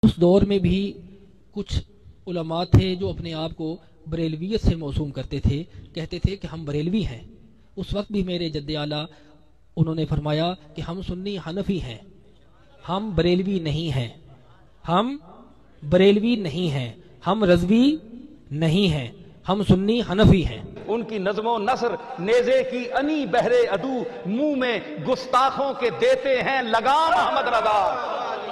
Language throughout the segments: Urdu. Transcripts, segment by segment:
اس دور میں بھی کچھ علماء تھے جو اپنے آپ کو بریلویت سے موسوم کرتے تھے، کہتے تھے کہ ہم بریلوی ہیں۔ اس وقت بھی میرے جد اعلیٰ انہوں نے فرمایا کہ ہم سنی حنفی ہیں، ہم بریلوی نہیں ہیں، ہم بریلوی نہیں ہیں، ہم رضوی نہیں ہیں، ہم سنی حنفی ہیں۔ ان کی نظم و نثر نیزے کی انی بہرے عدو، منہ میں گستاخوں کے دیتے ہیں لگام احمد رضا۔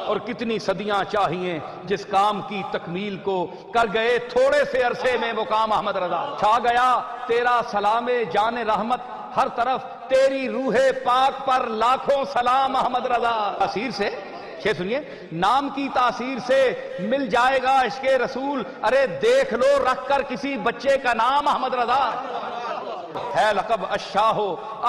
اور کتنی صدیاں چاہیے جس کام کی تکمیل کو، کر گئے تھوڑے سے عرصے میں وہ کام احمد رضا۔ چھا گیا تیرا سلام جان رحمت، ہر طرف تیری روح پاک پر لاکھوں سلام احمد رضا۔ تاثیر سے سنیے، نام کی تاثیر سے مل جائے گا عشق رسول، ارے دیکھ لو رکھ کر کسی بچے کا نام احمد رضا۔ ہے لقب الشاہ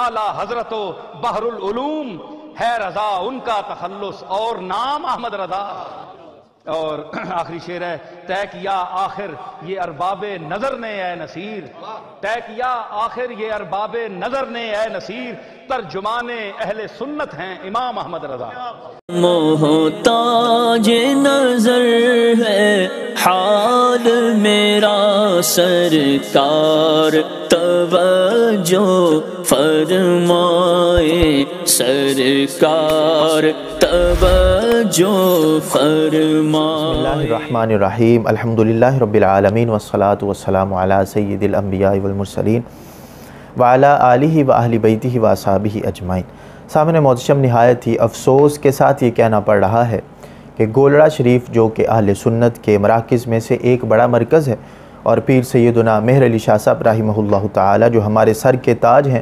اعلی حضرت و بحر العلوم، ہے رضا ان کا تخلص اور نام احمد رضا۔ اور آخری شعر ہے، طے کیا آخر یہ ارباب نظر نے اے نصیر، طے کیا آخر یہ ارباب نظر نے اے نصیر، ترجمان اہل سنت ہیں امام احمد رضا۔ محتاج نظر ہے حال میرا سرکار، توجہ فرمائے سرکار، توجہ فرمائے۔ بسم اللہ الرحمن الرحیم، الحمدللہ رب العالمین والصلاة والسلام علی سید الانبیاء والمرسلین وعلی آلہ و اہل بیتہ و اصحابہ اجمعین۔ سامنے محتشم نہایت ہی افسوس کے ساتھ یہ کہنا پڑ رہا ہے کہ گولڑا شریف جو کہ اہل سنت کے مراکز میں سے ایک بڑا مرکز ہے، اور پیر سیدنا مہر علی شاہ صاحب رحمہ اللہ تعالی جو ہمارے سر کے تاج ہیں،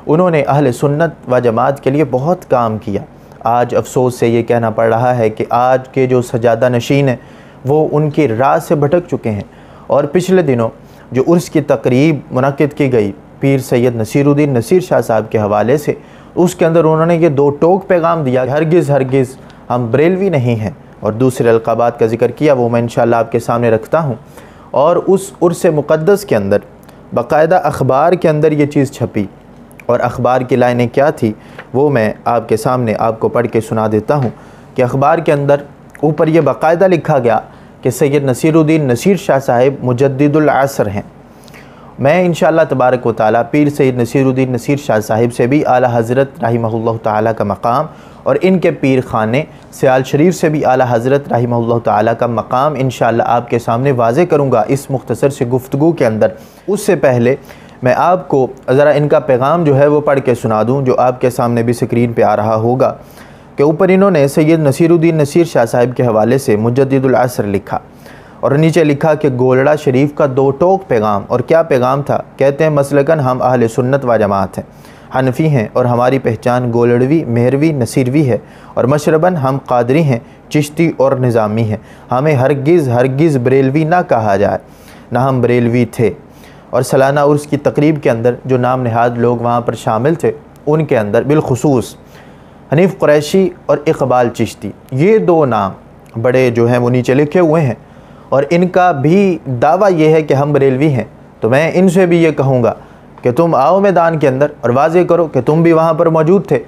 انہوں نے اہل سنت و جماعت کے لیے بہت کام کیا۔ آج افسوس سے یہ کہنا پڑ رہا ہے کہ آج کے جو سجادہ نشین ہیں وہ ان کی راہ سے بھٹک چکے ہیں۔ اور پچھلے دنوں جو عرس کی تقریب منعقد کی گئی پیر سید نصیر الدین نصیر شاہ صاحب کے حوالے سے، اس کے اندر انہوں نے یہ دو ٹوک پیغام دیا، ہرگز ہرگز ہم بریلوی نہیں ہیں، اور دوسرے القابات کا ذکر کیا، وہ میں انشاءاللہ آپ کے سامنے رکھتا ہوں۔ اور اس عرس مقدس کے اندر باقاعدہ اخبار کے اندر یہ چیز چھپی، اور اخبار کی لائنیں کیا تھی وہ میں آپ کے سامنے آپ کو پڑھ کے سنا دیتا ہوں کہ اخبار کے اندر اوپر یہ باقاعدہ لکھا گیا کہ سید نصیر الدین نصیر شاہ صاحب مجدد العصر ہیں۔ میں انشاءاللہ تبارک و تعالیٰ پیر سید نصیر الدین نصیر شاہ صاحب سے بھی اعلیٰ حضرت رحمہ اللہ تعالیٰ کا مقام، اور ان کے پیر خانے سیال شریف سے بھی اعلیٰ حضرت رحمہ اللہ تعالیٰ کا مقام انشاءاللہ آپ کے سامنے واضح کروں گا اس مختصر سے گفتگو کے اندر۔ اس سے پہلے میں آپ کو ذرا ان کا پیغام جو ہے وہ پڑھ کے سنا دوں، جو آپ کے سامنے بھی سکرین پہ آ رہا ہوگا، کہ اوپر انہوں نے سید نصیر الدین نصیر شاہ صاحب کے حوالے سے مجدد العصر لکھا، اور نیچے لکھا کہ گولڑا شریف کا دو ٹوک پیغام۔ اور کیا پیغام تھا؟ کہتے ہیں مسلکن ہم اہل سنت و جماعت ہیں، حنفی ہیں، اور ہماری پہچان گولڑوی، مہروی، نصیروی ہے، اور مشرباً ہم قادری ہیں، چشتی اور نظامی ہیں، ہمیں ہرگز ہرگز بریلوی نہ کہا جائے، نہ ہم بریلوی تھے۔ اور سالانہ عرس کی تقریب کے اندر جو نام نہاد لوگ وہاں پر شامل تھے، ان کے اندر بالخصوص حنیف قریشی اور اقبال چشتی، یہ دو نام بڑے جو ہیں وہ نیچے لکھے ہوئے ہیں، اور ان کا بھی دعویٰ یہ ہے کہ ہم بریلوی ہیں۔ تو میں ان سے بھی یہ کہوں گا کہ تم آؤ میدان کے اندر اور واضح کرو کہ تم بھی وہاں پر موجود تھے،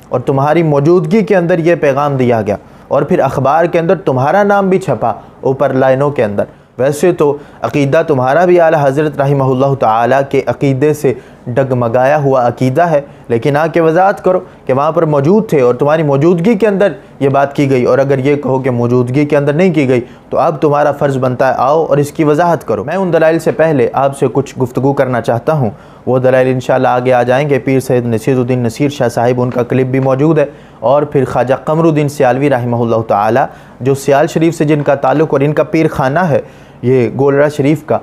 اور تمہاری موجودگی کے اندر یہ پیغام دیا گیا، اور پھر اخبار کے اندر تمہارا نام بھی چھپا اوپر لائنوں کے اندر۔ ویسے تو عقیدہ تمہارا بھی اعلیٰ حضرت رحمہ اللہ تعالیٰ کے عقیدے سے ڈگمگایا ہوا عقیدہ ہے، لیکن آ کے وضاحت کرو کہ وہاں پر موجود تھے اور تمہاری موجودگی کے اندر یہ بات کی گئی، اور اگر یہ کہو کہ موجودگی کے اندر نہیں کی گئی تو اب تمہارا فرض بنتا ہے آؤ اور اس کی وضاحت کرو۔ میں ان دلائل سے پہلے آپ سے کچھ گفتگو کرنا چاہتا ہوں، وہ دلائل انشاءاللہ آگے آ جائیں گے۔ پیر سید نصیر الدین نصیر شاہ صاحب، ان کا کلپ بھی موجود ہے، اور پھر خواجہ قمر الدین سیالوی رحمہ اللہ تعالیٰ جو سیال شریف سے جن کا تعلق اور ان کا پیر خانہ ہے یہ گولڑا شریف کا،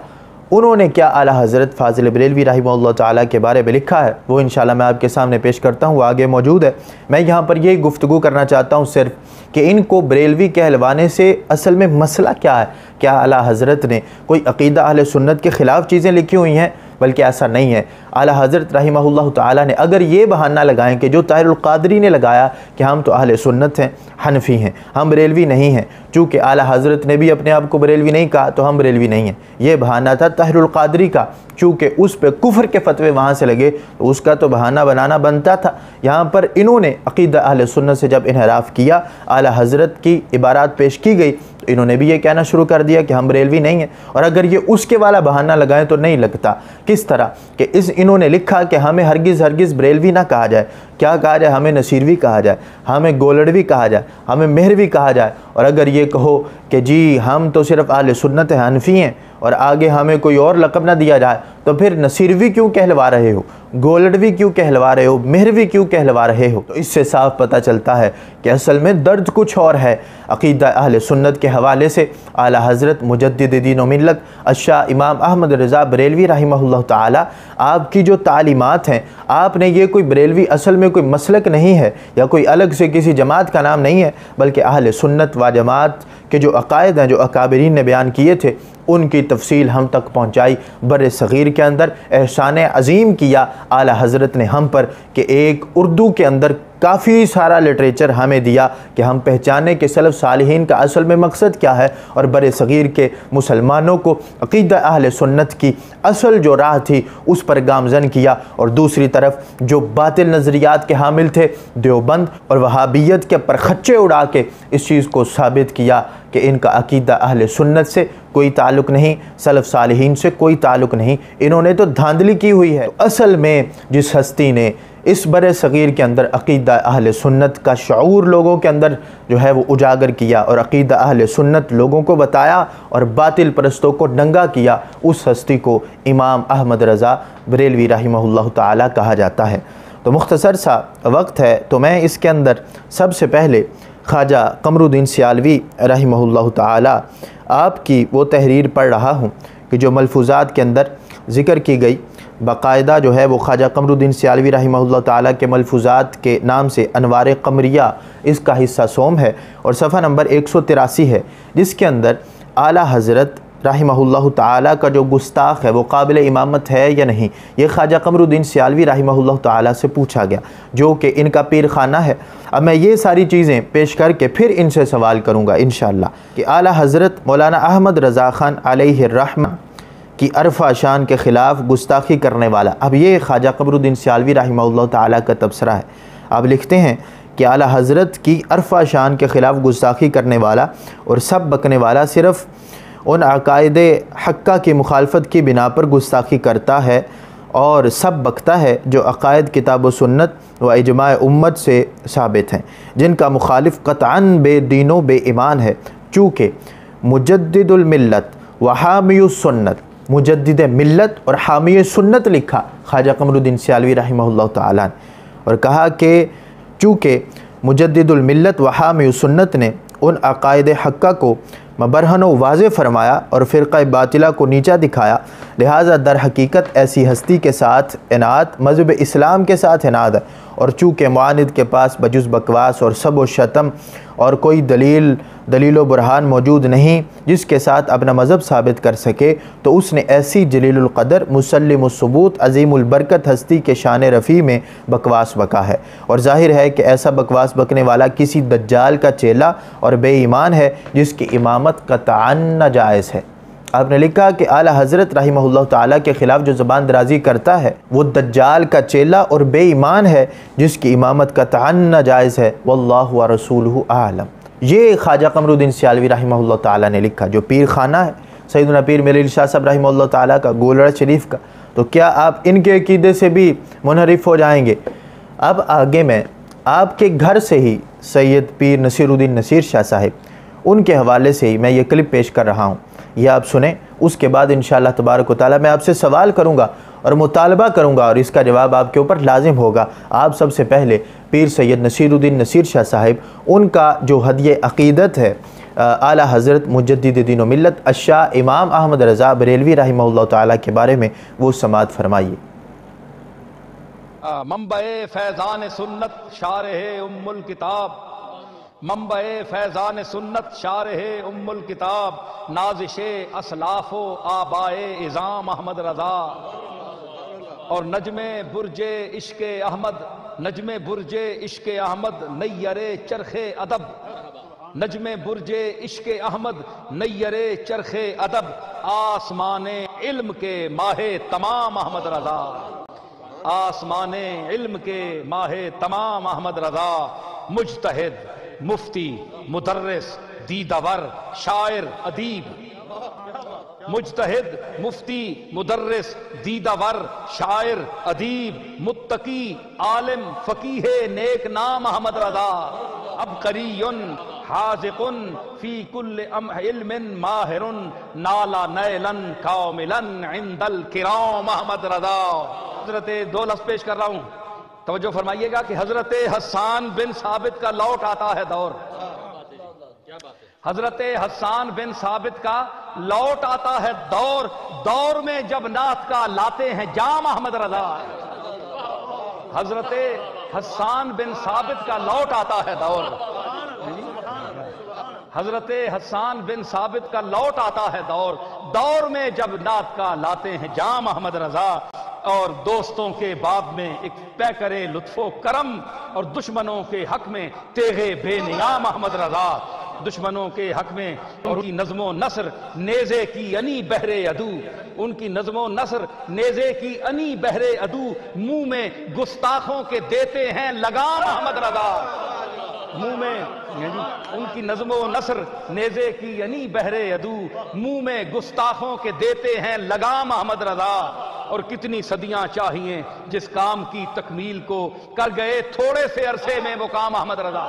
انہوں نے کیا اعلیٰ حضرت فاضل بریلوی رحمہ اللہ تعالیٰ کے بارے میں لکھا ہے وہ انشاءاللہ میں آپ کے سامنے پیش کرتا ہوں، وہ آگے موجود ہے۔ میں یہاں پر یہ گفتگو کرنا چاہتا ہوں صرف کہ ان کو بریلوی کہلوانے سے اصل میں مسئلہ کیا ہے۔ کیا اعلیٰ حضرت نے کوئی عقیدہ اہل سنت کے خلاف چیزیں لکھی ہوئی ہیں؟ بلکہ ایسا نہیں ہے۔ اعلیٰ حضرت رحمہ اللہ تعالیٰ نے اگر یہ بہانہ لگائیں کہ جو طاہر القادری نے لگایا کہ ہم تو اہل سنت ہیں، حنفی ہیں، ہم بریلوی نہیں ہیں، چونکہ اعلیٰ حضرت نے بھی اپنے آپ کو بریلوی نہیں کہا تو ہم بریلوی نہیں ہیں، یہ بہانہ تھا طاہر القادری کا، چونکہ اس پہ کفر کے فتوے وہاں سے لگے تو اس کا تو بہانہ بنانا بنتا تھا۔ یہاں پر انہوں نے عقیدہ اہل سنت سے جب انحراف کیا، اعلیٰ حضرت کی عبارات پیش کی گئی تو انہوں نے بھی یہ کہنا شروع کر دیا کہ ہم بریلوی نہیں ہیں، اور اگر یہ اس کے والا بہانہ لگائیں تو نہیں لگتا۔ کس طرح کہ انہوں نے لکھا کہ ہمیں ہرگز بریلوی نہ کہا جائے، کیا کہا جائے؟ ہمیں نصیروی کہا جائے، ہمیں گولڑوی کہا جائے، ہمیں مہروی کہا جائے، اور اگر یہ کہو کہ جی ہم تو صرف اہل سنت حنفی ہیں اور آگے ہمیں کوئی اور لقب نہ دیا جائے، تو پھر نصیروی کیوں کہلوا رہے ہو، گولڑوی کیوں کہلوا رہے ہو، مہروی کیوں کہلوا رہے ہو؟ تو اس سے صاف پتہ چلتا ہے کہ اصل میں درد کچھ اور ہے۔ عقیدہ اہل سنت کے حوالے سے اعلیٰ حضرت مجدد دین و ملت الشاہ امام احمد رضا بریلوی رحمہ اللہ تعالی، آپ کی جو تعلیمات ہیں، آپ نے یہ کوئی بریلوی اصل میں کوئی مسلک نہیں ہے یا کوئی الگ سے کسی جماعت کا نام نہیں ہے، بلکہ اہل سنت و جماعت کے جو عقائد ہیں جو اکابرین نے بیان کیے تھے ان کی تفصیل ہم تک پہنچائی۔ بر صغیر کے اندر احسان عظیم کیا اعلیٰ حضرت نے ہم پر کہ ایک اردو کے اندر کافی سارا لٹریچر ہمیں دیا کہ ہم پہچانے کہ سلف صالحین کا اصل میں مقصد کیا ہے، اور بر صغیر کے مسلمانوں کو عقیدہ اہل سنت کی اصل جو راہ تھی اس پر گامزن کیا، اور دوسری طرف جو باطل نظریات کے حامل تھے دیوبند اور وہابیت کے پرخچے اڑا کے اس چیز کو ثابت کیا کہ ان کا عقیدہ اہل سنت سے کوئی تعلق نہیں، سلف صالحین سے کوئی تعلق نہیں، انہوں نے تو دھاندلی کی ہوئی ہے۔ اصل میں جس ہستی نے اس بر صغیر کے اندر عقیدہ اہل سنت کا شعور لوگوں کے اندر جو ہے وہ اجاگر کیا اور عقیدہ اہل سنت لوگوں کو بتایا اور باطل پرستوں کو ننگا کیا، اس ہستی کو امام احمد رضا بریلوی رحمہ اللہ تعالی کہا جاتا ہے۔ تو مختصر سا وقت ہے تو میں اس کے اندر سب سے پہلے خواجہ قمر الدین سیالوی رحمہ اللہ تعالی آپ کی وہ تحریر پڑھ رہا ہوں کہ جو ملفوظات کے اندر ذکر کی گئی، باقاعدہ جو ہے وہ خواجہ قمر الدین سیالوی رحمہ اللہ تعالیٰ کے ملفوظات کے نام سے انوار قمریہ اس کا حصہ سوم ہے، اور صفحہ نمبر 183 ہے، جس کے اندر اعلیٰ حضرت رحمہ اللہ تعالیٰ کا جو گستاخ ہے وہ قابل امامت ہے یا نہیں، یہ خواجہ قمر الدین سیالوی رحمہ اللہ تعالیٰ سے پوچھا گیا، جو کہ ان کا پیر خانہ ہے۔ اب میں یہ ساری چیزیں پیش کر کے پھر ان سے سوال کروں گا انشاءاللہ کہ اعلیٰ حضرت مولانا احمد رضا خان علیہ الرحمہ کی عرفہ شان کے خلاف گستاخی کرنے والا، اب یہ خواجہ قمر الدین سیالوی رحمہ اللہ تعالیٰ کا تبصرہ ہے۔ آپ لکھتے ہیں کہ اعلیٰ حضرت کی عرفہ شان کے خلاف گستاخی کرنے والا اور سب بکنے والا صرف ان عقائد حقہ کی مخالفت کی بنا پر گستاخی کرتا ہے اور سب بکتا ہے جو عقائد کتاب و سنت و اجماع امت سے ثابت ہیں، جن کا مخالف قطعاً بے دین و بے ایمان ہے، چونکہ مجدد الملت و حامی السنت، مجدد ملت اور حامی سنت لکھا خواجہ قمر الدین سیالوی رحمہ اللہ تعالیٰ نے، اور کہا کہ چونکہ مجدد الملت و حامی سنت نے ان عقائد حقہ کو مبرہن و واضح فرمایا اور فرقہ باطلہ کو نیچا دکھایا، لہٰذا در حقیقت ایسی ہستی کے ساتھ عناد مذہب اسلام کے ساتھ عناد ہے، اور چونکہ معاند کے پاس بجز بکواس اور سب و شتم اور کوئی دلیل و برہان موجود نہیں جس کے ساتھ اپنا مذہب ثابت کر سکے، تو اس نے ایسی جلیل القدر مسلم الثبوت عظیم البرکت ہستی کے شان رفیع میں بکواس بکا ہے، اور ظاہر ہے کہ ایسا بکواس بکنے والا کسی دجال کا چیلا اور بے ایمان ہے جس کی امامت قطعاً ناجائز ہے۔ آپ نے لکھا کہ اعلیٰ حضرت رحمہ اللہ تعالیٰ کے خلاف جو زبان درازی کرتا ہے وہ دجال کا چیلا اور بے ایمان ہے جس کی امامت قطعاً ناجائز ہے، واللہ ورسولہ اعلم۔ یہ خواجہ قمر الدین سیالوی رحمہ اللہ تعالیٰ نے لکھا، جو پیر خانہ ہے سیدنا پیر میرے علی شاہ صاحب رحمہ اللہ تعالیٰ کا گولڑا شریف کا، تو کیا آپ ان کے عقیدے سے بھی منحرف ہو جائیں گے؟ اب آگے میں آپ کے گھر سے ہی سید پیر نصیر الدین نصیر شاہ صاحب ان کے حوالے سے ہی میں یہ کلپ پیش کر رہا ہوں، یہ آپ سنیں، اس کے بعد انشاءاللہ تبارک و تعالیٰ میں آپ سے سوال کروں گا اور مطالبہ کروں گا اور اس کا جواب آپ کے اوپر لازم ہوگا۔ آپ سب سے پہلے پیر سید نصیر الدین نصیر شاہ صاحب ان کا جو ہدیہ عقیدت ہے اعلیٰ حضرت مجدد دین و ملت الشاہ امام احمد رضا بریلوی رحمہ اللہ تعالیٰ کے بارے میں وہ سماعت فرمائیے۔ منبع فیضان سنت شارح ام الکتاب، منبع فیضان سنت شارح ام الکتاب، نازش اسلاف و آبائے اعظام احمد رضا، اور نجم برج عشق احمد، نجم برج عشق احمد نیر چرخ ادب، نجم برج عشق احمد نیر چرخ ادب، آسمان علم کے ماہ تمام احمد رضا، آسمان علم کے ماہ تمام احمد رضا، مجتہد، مفتی، مدرس، دیدور شاعر ادیب، مجتہد مفتی مدرس دیدور شاعر ادیب، متقی عالم فقیہ نیک نام احمد رضا، عبقری حاذق فی کل علم ماہر، نالا نیلا کاملا عند الکرام احمد رضا۔ حضرت دو لفظ پیش کر رہا ہوں، توجہ فرمائیے گا کہ حضرت حسان بن ثابت کا لوٹ آتا ہے دور، حضرت حسان بن ثابت کا لوٹ آتا ہے دور، دور میں جب نعت کا لاتے ہیں جام احمد رضا۔ حضرت حسان بن ثابت کا لوٹ آتا ہے دور، حضرت حسان بن ثابت کا لوٹ آتا ہے دور، دور میں جب نعت کا لاتے ہیں جام احمد رضا، اور دوستوں کے باب میں ایک پیکرے لطف و کرم، اور دشمنوں کے حق میں تیغے بے نیام احمد رضا، دشمنوں کے حق میں ان کی نظم و نثر نیزے کی انی بہر عدو، ان کی نظم و نثر نیزے کی انی بہر عدو، منہ میں گستاخوں کے دیتے ہیں لگام احمد رضا، منہ میں ان کی نظم و نثر نیزے کی انی بہر عدو، منہ میں گستاخوں کے دیتے ہیں لگام احمد رضا، اور کتنی صدیاں چاہیے جس کام کی تکمیل کو، کر گئے تھوڑے سے عرصے میں وہ کام احمد رضا،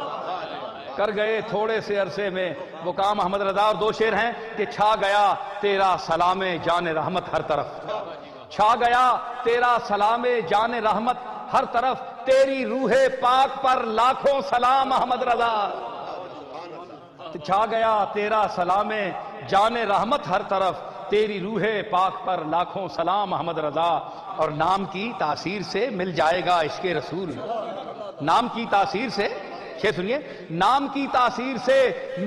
کر گئے تھوڑے سے عرصے میں وہ کام احمد رضا۔ اور دو شعر ہیں کہ چھا گیا تیرا سلام جان رحمت ہر طرف، چھا گیا تیرا سلام جان رحمت ہر طرف، تیری روح پاک پر لاکھوں سلام احمد رضا، چھا گیا تیرا سلام جان رحمت ہر طرف، تیری روح پاک پر لاکھوں سلام احمد رضا۔ اور نام کی تاثیر سے مل جائے گا عشق رسول، نام کی تاثیر سے، سنیے، نام کی تاثیر سے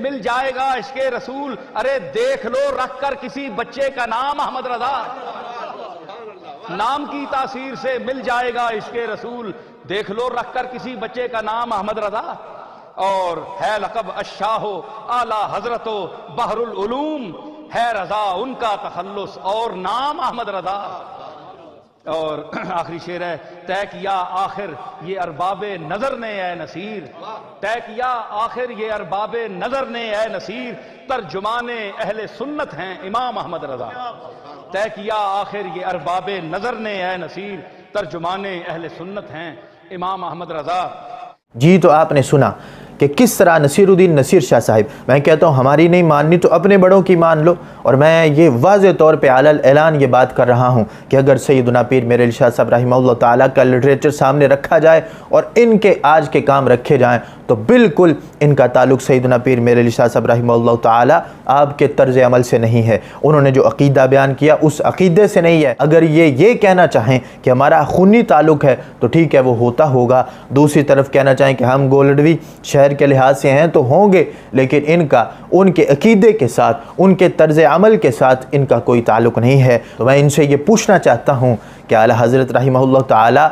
مل جائے گا عشق رسول، ارے دیکھ لو رکھ کر کسی بچے کا نام احمد رضا، نام کی تاثیر سے مل جائے گا عشق رسول، دیکھ لو رکھ کر کسی بچے کا نام احمد رضا۔ اور ہے لقب الشاہ اعلی حضرت و بحر العلوم، ہے رضا ان کا تخلص اور نام احمد رضا۔ اور آخری شعر ہے، طے کیا آخر یہ ارباب نظر نے اے نصیر، طے کیا آخر یہ ارباب نظر نے اے نصیر، ترجمان اہل سنت ہیں امام احمد رضا، طے کیا آخر یہ ارباب نظر نے اے نصیر، ترجمان اہل سنت ہیں امام احمد رضا۔ جی تو آپ نے سنا کہ کس طرح نصیر الدین نصیر شاہ صاحب، میں کہتا ہوں ہماری نہیں ماننی تو اپنے بڑوں کی مان لو، اور میں یہ واضح طور پہ علی اعلان یہ بات کر رہا ہوں کہ اگر سیدنا پیر میرے علی شاہ صاحب رحمہ اللہ تعالیٰ کا لٹریچر سامنے رکھا جائے اور ان کے آج کے کام رکھے جائیں تو بالکل ان کا تعلق سیدنا پیر میرے علی شاہ صاحب رحمہ اللہ تعالیٰ آپ کے طرز عمل سے نہیں ہے، انہوں نے جو عقیدہ بیان کیا اس عقیدے سے نہیں ہے۔ اگر یہ کہنا چاہیں کہ ہمارا خونی تعلق ہے تو ٹھیک ہے وہ ہوتا ہوگا، دوسری طرف کہنا چاہیں کہ ہم گولڈوی شہر کے لحاظ سے ہیں تو ہوں گے، لیکن ان کے عقیدے کے ساتھ، ان کے طرز عمل کے ساتھ ان کا کوئی تعلق نہیں ہے۔ تو میں ان سے یہ پوچھنا چاہتا ہوں کہ اعلیٰ حضرت رحمہ اللہ تعالیٰ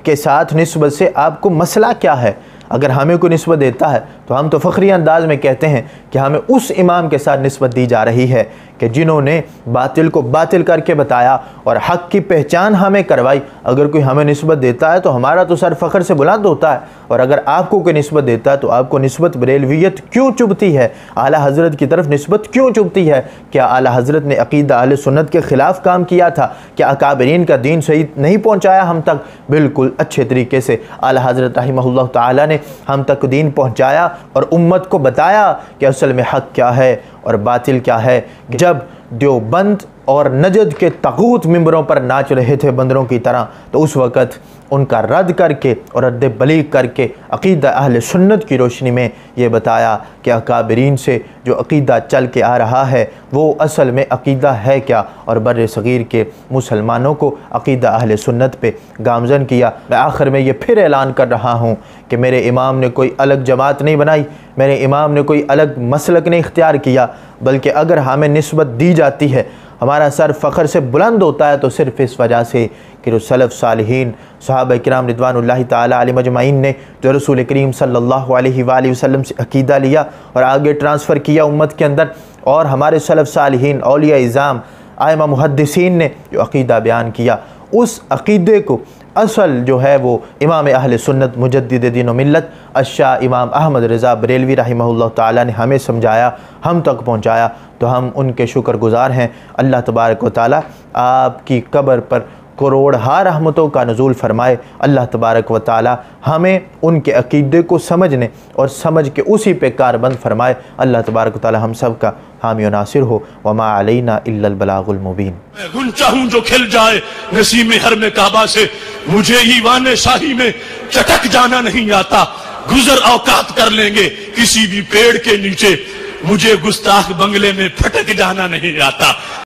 کے ساتھ نسبت سے آپ کو مسئلہ کیا ہے؟ اگر ہمیں کوئی نسبت دیتا ہے تو ہم تو فخری انداز میں کہتے ہیں کہ ہمیں اس امام کے ساتھ نسبت دی جا رہی ہے کہ جنہوں نے باطل کو باطل کر کے بتایا اور حق کی پہچان ہمیں کروائی۔ اگر کوئی ہمیں نسبت دیتا ہے تو ہمارا تو سر فخر سے بلند ہوتا ہے، اور اگر آپ کو کوئی نسبت دیتا ہے تو آپ کو نسبت بریلویت کیوں چبھتی ہے، اعلیٰ حضرت کی طرف نسبت کیوں چبھتی ہے؟ کیا اعلیٰ حضرت نے عقیدہ اہل سنت کے خلاف کام کیا تھا؟ کیا اکابرین کا دین صحیح نہیں پہنچایا ہم تک؟ بالکل اچھے طریقے سے اعلیٰ حضرت رحمہ اللہ تعالیٰ نے ہم تک دین پہنچایا اور امت کو بتایا کہ اصل میں حق کیا ہے اور باطل کیا ہے۔ جب دیوبند اور نجد کے طاغوت ممبروں پر ناچ رہے تھے بندروں کی طرح، تو اس وقت ان کا رد کر کے اور رد بلیغ کر کے عقیدہ اہل سنت کی روشنی میں یہ بتایا کہ اکابرین سے جو عقیدہ چل کے آ رہا ہے وہ اصل میں عقیدہ ہے کیا، اور بر صغیر کے مسلمانوں کو عقیدہ اہل سنت پہ گامزن کیا۔ میں آخر میں یہ پھر اعلان کر رہا ہوں کہ میرے امام نے کوئی الگ جماعت نہیں بنائی، میرے امام نے کوئی الگ مسلک نہیں اختیار کیا، بلکہ اگر ہمیں نسبت دی جاتی ہے، ہمارا سر فخر سے بلند ہوتا ہے تو صرف اس وجہ سے کہ جو سلف صالحین صحابہ کرام رضوان اللہ تعالیٰ علیہم اجمعین نے جو رسول کریم صلی اللہ علیہ وآلہ وسلم سے عقیدہ لیا اور آگے ٹرانسفر کیا امت کے اندر، اور ہمارے سلف صالحین اولیاء اعظام ائمہ محدثین نے جو عقیدہ بیان کیا، اس عقیدے کو اصل جو ہے وہ امام اہل سنت مجدد دین و ملت الشاہ امام احمد رضا بریلوی رحمہ اللہ تعالیٰ نے ہمیں سمجھایا، ہم تک پہنچایا، تو ہم ان کے شکر گزار ہیں۔ اللہ تبارک و تعالیٰ آپ کی قبر پر کروڑہا رحمتوں کا نزول فرمائے۔ اللہ تبارک و تعالیٰ ہمیں ان کے عقیدے کو سمجھنے اور سمجھ کے اسی پہ کاربند فرمائے۔ اللہ تبارک و تعالیٰ ہم سب کا حامی و ناصر ہو۔ وما علینا الا البلاغ المبین۔ میں غنچہ ہوں جو کھل جائے نسیم حرم کعبہ سے، مجھے ایوان شاہی میں چٹک جانا نہیں آتا، گزر اوقات کر لیں گے کسی بھی پیڑ کے نیچے، مجھے گستاخ بنگلے میں پھٹک جانا نہیں آتا۔